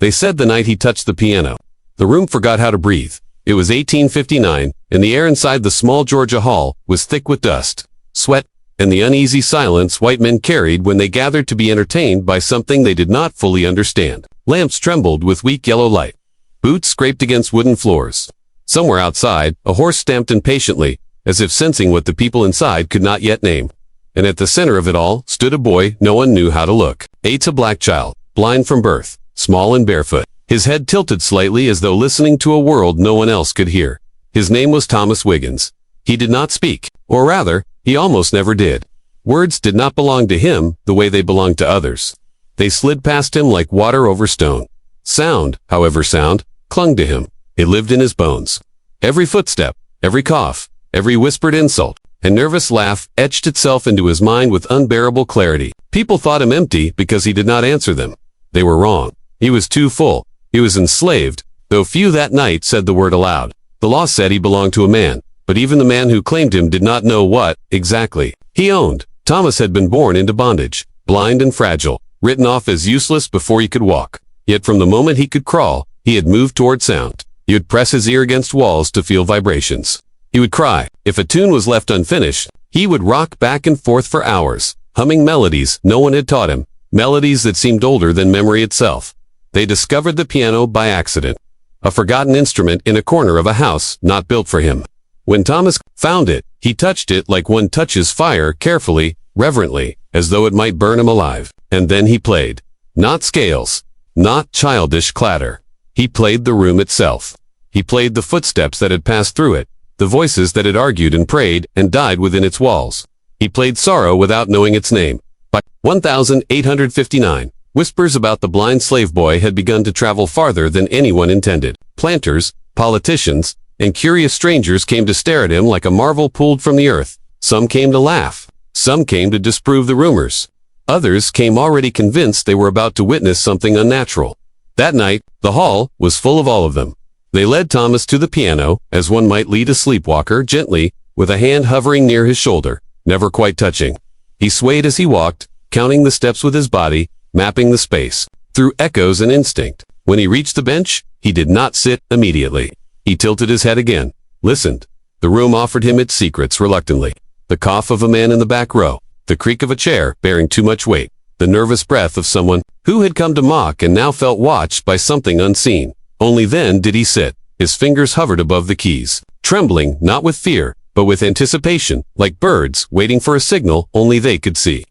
They said the night he touched the piano, the room forgot how to breathe. It was 1859, and the air inside the small Georgia hall was thick with dust, sweat, and the uneasy silence white men carried when they gathered to be entertained by something they did not fully understand. Lamps trembled with weak yellow light. Boots scraped against wooden floors. Somewhere outside, a horse stamped impatiently, as if sensing what the people inside could not yet name. And at the center of it all stood a boy no one knew how to look. A black child, blind from birth, small and barefoot. His head tilted slightly as though listening to a world no one else could hear. His name was Thomas Wiggins. He did not speak, or rather, he almost never did. Words did not belong to him the way they belonged to others. They slid past him like water over stone. Sound, however sound, clung to him. It lived in his bones. Every footstep, every cough, every whispered insult, and nervous laugh etched itself into his mind with unbearable clarity. People thought him empty because he did not answer them. They were wrong. He was too full. He was enslaved, though few that night said the word aloud. The law said he belonged to a man, but even the man who claimed him did not know what, exactly, he owned. Thomas had been born into bondage, blind and fragile, written off as useless before he could walk. Yet from the moment he could crawl, he had moved toward sound. He would press his ear against walls to feel vibrations. He would cry. If a tune was left unfinished, he would rock back and forth for hours, humming melodies no one had taught him, melodies that seemed older than memory itself. They discovered the piano by accident, a forgotten instrument in a corner of a house not built for him. When Thomas found it, he touched it like one touches fire, carefully, reverently, as though it might burn him alive. And then he played. Not scales, not childish clatter. He played the room itself. He played the footsteps that had passed through it, the voices that had argued and prayed and died within its walls. He played sorrow without knowing its name. By 1859, whispers about the blind slave boy had begun to travel farther than anyone intended. Planters, politicians, and curious strangers came to stare at him like a marvel pulled from the earth. Some came to laugh. Some came to disprove the rumors. Others came already convinced they were about to witness something unnatural. That night, the hall was full of all of them. They led Thomas to the piano, as one might lead a sleepwalker, gently, with a hand hovering near his shoulder, never quite touching. He swayed as he walked, counting the steps with his body, mapping the space, through echoes and instinct. When he reached the bench, he did not sit immediately. He tilted his head again, listened. The room offered him its secrets reluctantly. The cough of a man in the back row, the creak of a chair bearing too much weight, the nervous breath of someone who had come to mock and now felt watched by something unseen. Only then did he sit. His fingers hovered above the keys, trembling not with fear, but with anticipation, like birds waiting for a signal only they could see.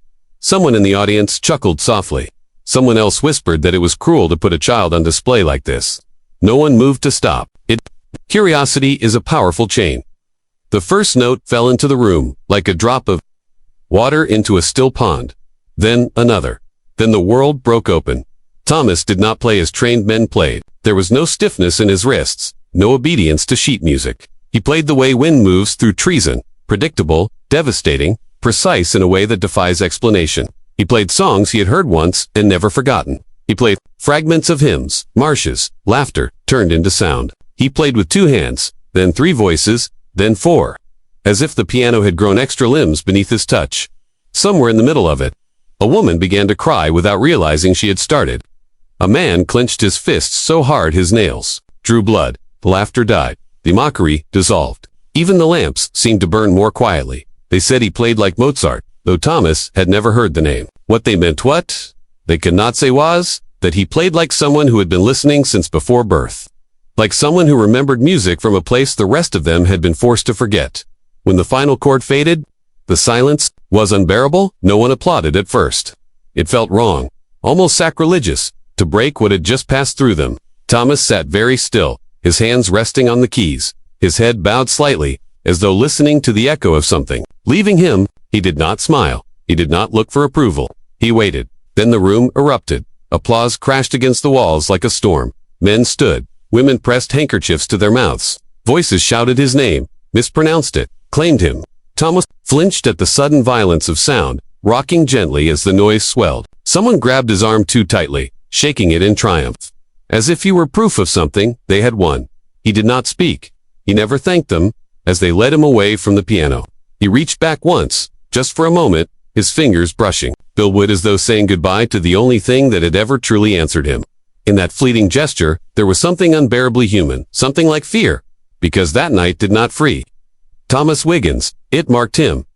Someone in the audience chuckled softly. Someone else whispered that it was cruel to put a child on display like this. No one moved to stop it. Curiosity is a powerful chain. The first note fell into the room, like a drop of water into a still pond. Then another. Then the world broke open. Thomas did not play as trained men played. There was no stiffness in his wrists, no obedience to sheet music. He played the way wind moves through treason, predictable, devastating, precise in a way that defies explanation. He played songs he had heard once and never forgotten. He played fragments of hymns, marshes, laughter, turned into sound. He played with 2 hands, then 3 voices, then 4. As if the piano had grown extra limbs beneath his touch. Somewhere in the middle of it, a woman began to cry without realizing she had started. A man clenched his fists so hard his nails drew blood. The laughter died. The mockery dissolved. Even the lamps seemed to burn more quietly. They said he played like Mozart, though Thomas had never heard the name. What they meant they could not say was, that he played like someone who had been listening since before birth. Like someone who remembered music from a place the rest of them had been forced to forget. When the final chord faded, the silence was unbearable. No one applauded at first. It felt wrong, almost sacrilegious, to break what had just passed through them. Thomas sat very still, his hands resting on the keys, his head bowed slightly, as though listening to the echo of something. Leaving him, he did not smile. He did not look for approval. He waited. Then the room erupted. Applause crashed against the walls like a storm. Men stood. Women pressed handkerchiefs to their mouths. Voices shouted his name, mispronounced it, claimed him. Thomas flinched at the sudden violence of sound, rocking gently as the noise swelled. Someone grabbed his arm too tightly, shaking it in triumph. As if he were proof of something, they had won. He did not speak. He never thanked them, as they led him away from the piano. He reached back once, just for a moment, his fingers brushing, billwood as though saying goodbye to the only thing that had ever truly answered him. In that fleeting gesture, there was something unbearably human, something like fear, because that night did not free Thomas Wiggins. It marked him.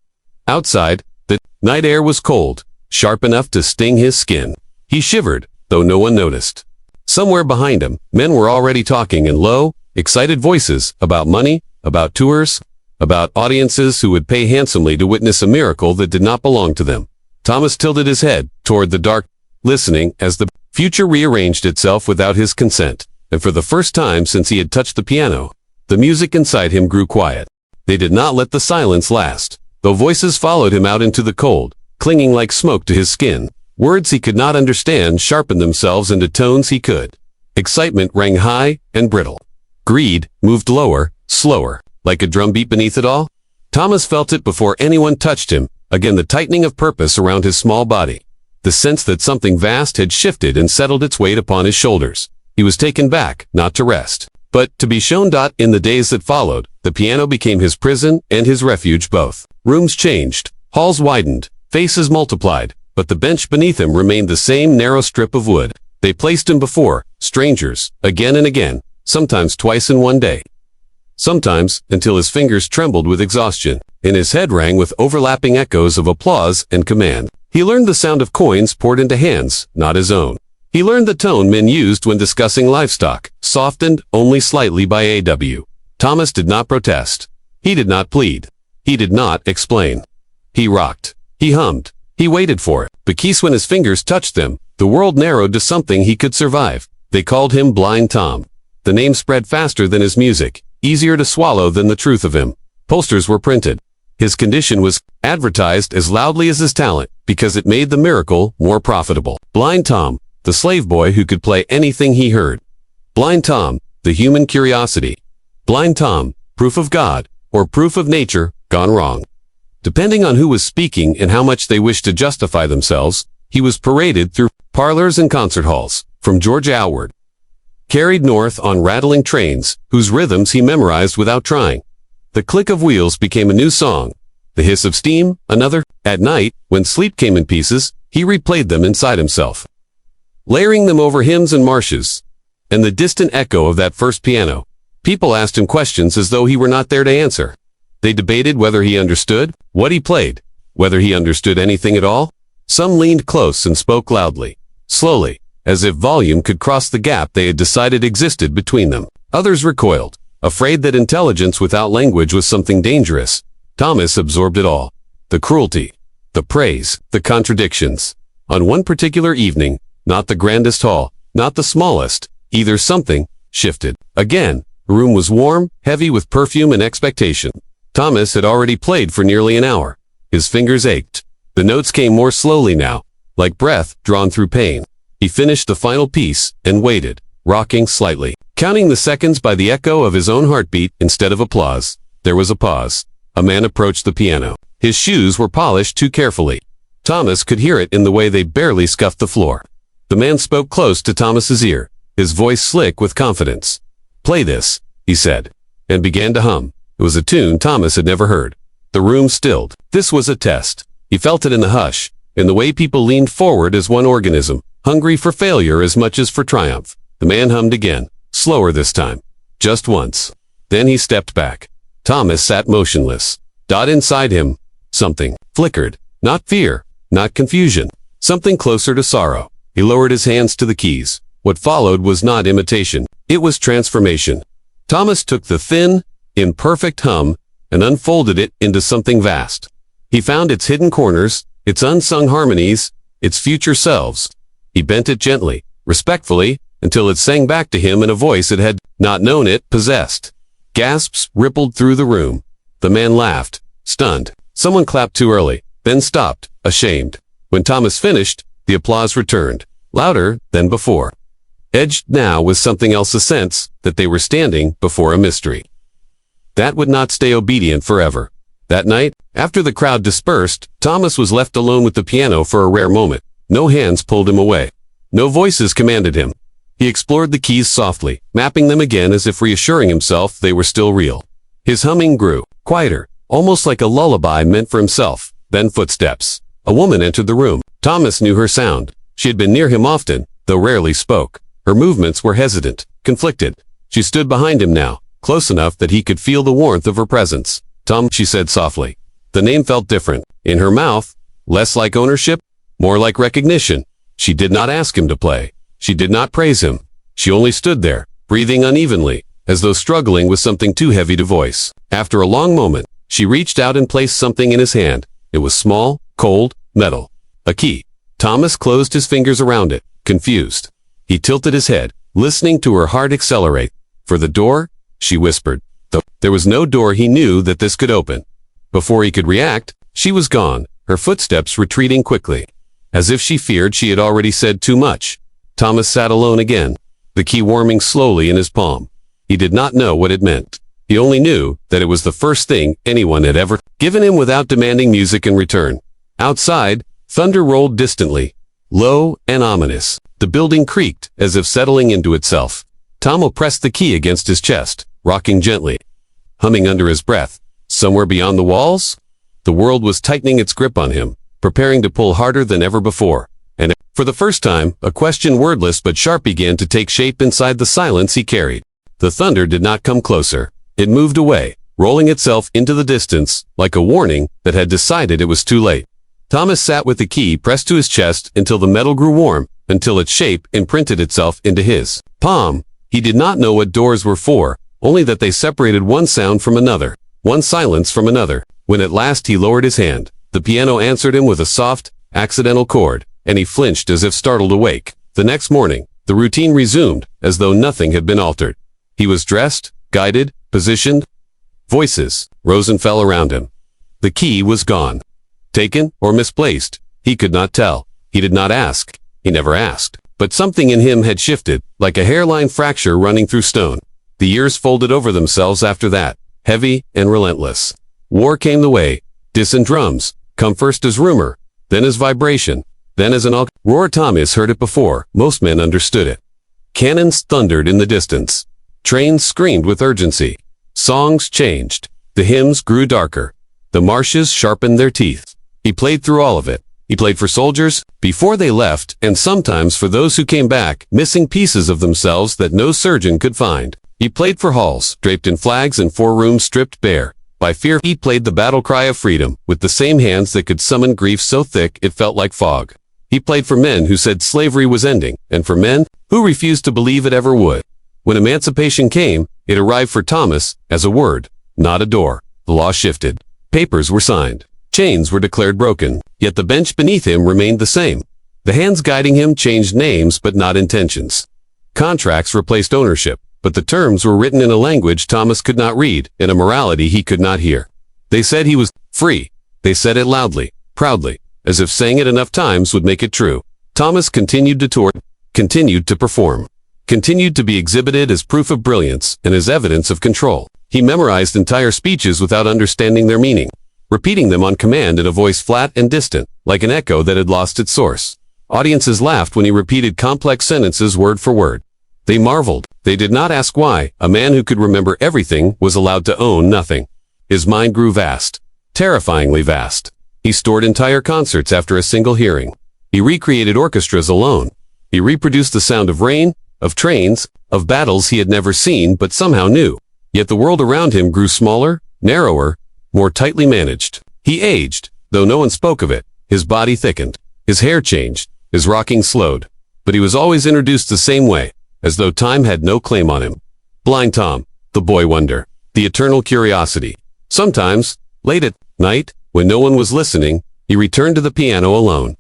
Outside, the night air was cold, sharp enough to sting his skin. He shivered, though no one noticed. Somewhere behind him, men were already talking in low, excited voices about money, about tours, about audiences who would pay handsomely to witness a miracle that did not belong to them. Thomas tilted his head toward the dark, listening as the future rearranged itself without his consent, and for the first time since he had touched the piano, the music inside him grew quiet. They did not let the silence last, though voices followed him out into the cold, clinging like smoke to his skin. Words he could not understand sharpened themselves into tones he could. Excitement rang high and brittle. Greed moved lower, slower, like a drumbeat beneath it all. Thomas felt it before anyone touched him, again the tightening of purpose around his small body. The sense that something vast had shifted and settled its weight upon his shoulders. He was taken back, not to rest, but to be shown. In the days that followed, the piano became his prison and his refuge both. Rooms changed, halls widened, faces multiplied, but the bench beneath him remained the same narrow strip of wood. They placed him before strangers, again and again, sometimes twice in one day. Sometimes, until his fingers trembled with exhaustion, and his head rang with overlapping echoes of applause and command. He learned the sound of coins poured into hands, not his own. He learned the tone men used when discussing livestock, softened only slightly by A.W. Thomas did not protest. He did not plead. He did not explain. He rocked. He hummed. He waited for it. Because when his fingers touched them, the world narrowed to something he could survive. They called him Blind Tom. The name spread faster than his music, easier to swallow than the truth of him. Posters were printed. His condition was advertised as loudly as his talent, because it made the miracle more profitable. Blind Tom, the slave boy who could play anything he heard. Blind Tom, the human curiosity. Blind Tom, proof of God, or proof of nature, gone wrong. Depending on who was speaking and how much they wished to justify themselves, he was paraded through parlors and concert halls, from Georgia outward. Carried north on rattling trains, whose rhythms he memorized without trying. The click of wheels became a new song. The hiss of steam, another. At night, when sleep came in pieces, he replayed them inside himself, layering them over hymns and marshes. And the distant echo of that first piano. People asked him questions as though he were not there to answer. They debated whether he understood what he played, whether he understood anything at all. Some leaned close and spoke loudly, slowly, as if volume could cross the gap they had decided existed between them. Others recoiled, afraid that intelligence without language was something dangerous. Thomas absorbed it all. The cruelty, the praise, the contradictions. On one particular evening, not the grandest hall, not the smallest, either something shifted. Again, the room was warm, heavy with perfume and expectation. Thomas had already played for nearly an hour. His fingers ached. The notes came more slowly now, like breath drawn through pain. He finished the final piece and waited, rocking slightly, counting the seconds by the echo of his own heartbeat instead of applause. There was a pause. A man approached the piano. His shoes were polished too carefully. Thomas could hear it in the way they barely scuffed the floor. The man spoke close to Thomas's ear, his voice slick with confidence. "Play this," he said, and began to hum. It was a tune Thomas had never heard. The room stilled. This was a test. He felt it in the hush, in the way people leaned forward as one organism, hungry for failure as much as for triumph. The man hummed again, slower this time, just once. Then he stepped back. Thomas sat motionless. Inside him, something flickered. Not fear, not confusion, something closer to sorrow. He lowered his hands to the keys. What followed was not imitation. It was transformation. Thomas took the thin, imperfect hum and unfolded it into something vast. He found its hidden corners, its unsung harmonies, its future selves. He bent it gently, respectfully, until it sang back to him in a voice it had not known it possessed. Gasps rippled through the room. The man laughed, stunned. Someone clapped too early, then stopped, ashamed. When Thomas finished, the applause returned, louder than before. Edged now with something else, a sense that they were standing before a mystery that would not stay obedient forever. That night, after the crowd dispersed, Thomas was left alone with the piano for a rare moment. No hands pulled him away. No voices commanded him. He explored the keys softly, mapping them again as if reassuring himself they were still real. His humming grew, quieter, almost like a lullaby meant for himself. Then footsteps. A woman entered the room. Thomas knew her sound. She had been near him often, though rarely spoke. Her movements were hesitant, conflicted. She stood behind him now, close enough that he could feel the warmth of her presence. "Tom," she said softly. The name felt different. In her mouth, less like ownership, more like recognition. She did not ask him to play. She did not praise him. She only stood there, breathing unevenly, as though struggling with something too heavy to voice. After a long moment, she reached out and placed something in his hand. It was small, cold, metal. A key. Thomas closed his fingers around it, confused. He tilted his head, listening to her heart accelerate. "For the door?" she whispered. Though there was no door he knew that this could open. Before he could react, she was gone, her footsteps retreating quickly. As if she feared she had already said too much. Thomas sat alone again, the key warming slowly in his palm. He did not know what it meant. He only knew that it was the first thing anyone had ever given him without demanding music in return. Outside, thunder rolled distantly, low and ominous. The building creaked as if settling into itself. Tomo pressed the key against his chest, rocking gently, humming under his breath. Somewhere beyond the walls, the world was tightening its grip on him, preparing to pull harder than ever before. And for the first time, a question wordless but sharp began to take shape inside the silence he carried. The thunder did not come closer. It moved away, rolling itself into the distance, like a warning that had decided it was too late. Thomas sat with the key pressed to his chest until the metal grew warm, until its shape imprinted itself into his palm. He did not know what doors were for, only that they separated one sound from another, one silence from another. When at last he lowered his hand, the piano answered him with a soft, accidental chord, and he flinched as if startled awake. The next morning, the routine resumed, as though nothing had been altered. He was dressed, guided, positioned. Voices rose and fell around him. The key was gone. Taken or misplaced, he could not tell. He did not ask. He never asked. But something in him had shifted, like a hairline fracture running through stone. The years folded over themselves after that, heavy and relentless. War came the way. Distant drums, come first as rumor, then as vibration, then as an roar. Thomas heard it before. Most men understood it. Cannons thundered in the distance. Trains screamed with urgency. Songs changed. The hymns grew darker. The marshes sharpened their teeth. He played through all of it. He played for soldiers, before they left, and sometimes for those who came back, missing pieces of themselves that no surgeon could find. He played for halls, draped in flags and 4 rooms stripped bare. By fear, he played the battle cry of freedom, with the same hands that could summon grief so thick it felt like fog. He played for men who said slavery was ending, and for men who refused to believe it ever would. When emancipation came, it arrived for Thomas as a word, not a door. The law shifted. Papers were signed. Chains were declared broken, yet the bench beneath him remained the same. The hands guiding him changed names but not intentions. Contracts replaced ownership, but the terms were written in a language Thomas could not read, in a morality he could not hear. They said he was free. They said it loudly, proudly, as if saying it enough times would make it true. Thomas continued to tour, continued to perform, continued to be exhibited as proof of brilliance and as evidence of control. He memorized entire speeches without understanding their meaning, repeating them on command in a voice flat and distant, like an echo that had lost its source. Audiences laughed when he repeated complex sentences word for word. They marveled. They did not ask why. A man who could remember everything was allowed to own nothing. His mind grew vast, terrifyingly vast. He stored entire concerts after a single hearing. He recreated orchestras alone. He reproduced the sound of rain, of trains, of battles he had never seen but somehow knew. Yet the world around him grew smaller, narrower, more tightly managed. He aged, though no one spoke of it. His body thickened. His hair changed. His rocking slowed. But he was always introduced the same way, as though time had no claim on him. Blind Tom, the boy wonder, the eternal curiosity. Sometimes, late at night, when no one was listening, he returned to the piano alone.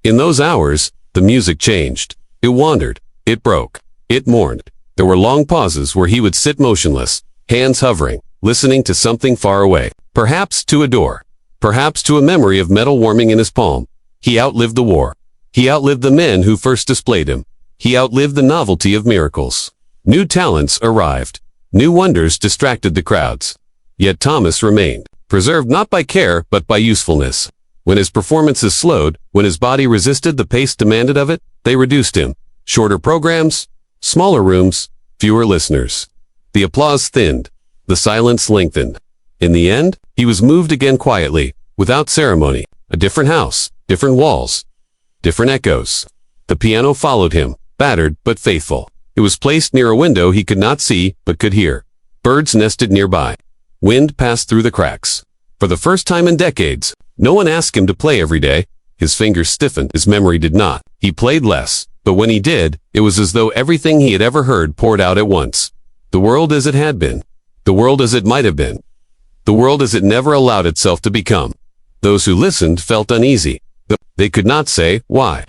In those hours, the music changed. It wandered. It broke. It mourned. There were long pauses where he would sit motionless, hands hovering, listening to something far away. Perhaps to a door. Perhaps to a memory of metal warming in his palm. He outlived the war. He outlived the men who first displayed him. He outlived the novelty of miracles. New talents arrived. New wonders distracted the crowds. Yet Thomas remained, preserved not by care but by usefulness. When his performances slowed, when his body resisted the pace demanded of it, they reduced him. Shorter programs, smaller rooms, fewer listeners. The applause thinned. The silence lengthened. In the end, he was moved again quietly, without ceremony. A different house, different walls, different echoes. The piano followed him, battered but faithful. It was placed near a window he could not see but could hear. Birds nested nearby. Wind passed through the cracks. For the first time in decades, no one asked him to play every day. His fingers stiffened, his memory did not. He played less, but when he did, it was as though everything he had ever heard poured out at once. The world as it had been. The world as it might have been. The world as it never allowed itself to become. Those who listened felt uneasy. They could not say why.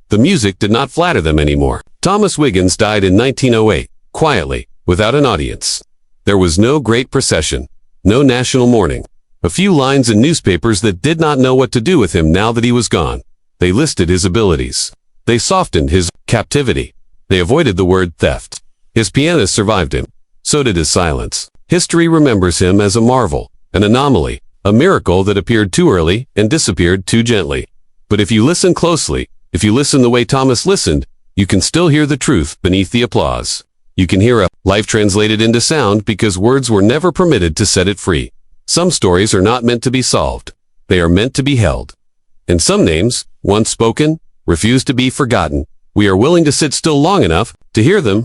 The music did not flatter them anymore. Thomas Wiggins died in 1908, quietly, without an audience. There was no great procession, no national mourning. A few lines in newspapers that did not know what to do with him now that he was gone. They listed his abilities. They softened his captivity. They avoided the word theft. His pianist survived him. So did his silence. History remembers him as a marvel, an anomaly, a miracle that appeared too early and disappeared too gently. But if you listen closely, if you listen the way Thomas listened, you can still hear the truth beneath the applause. You can hear a life translated into sound because words were never permitted to set it free. Some stories are not meant to be solved. They are meant to be held. And some names, once spoken, refuse to be forgotten. We are willing to sit still long enough to hear them